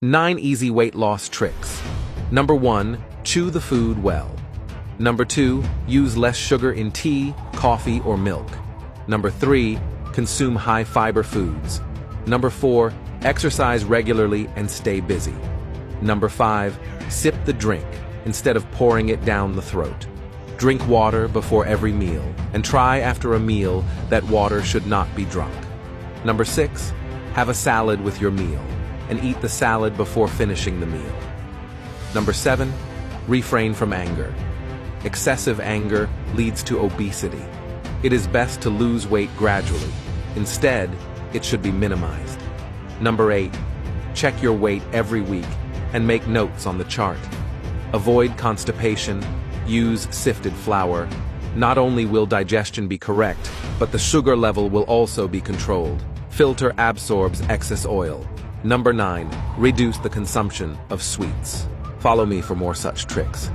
9 easy weight loss tricks. Number 1, chew the food well. Number 2, use less sugar in tea, coffee, or milk. Number 3, consume high-fiber foods. Number 4, exercise regularly and stay busy. Number 5, sip the drink instead of pouring it down the throat. Drink water before every meal, and try after a meal that water should not be drunk. Number 6, have a salad with your meal, and eat the salad before finishing the meal. Number 7, refrain from anger. Excessive anger leads to obesity. It is best to lose weight gradually. Instead, it should be minimized. Number 8, check your weight every week and make notes on the chart. Avoid constipation. Use sifted flour. Not only will digestion be correct, but the sugar level will also be controlled. Filter absorbs excess oil. Number 9, reduce the consumption of sweets. Follow me for more such tricks.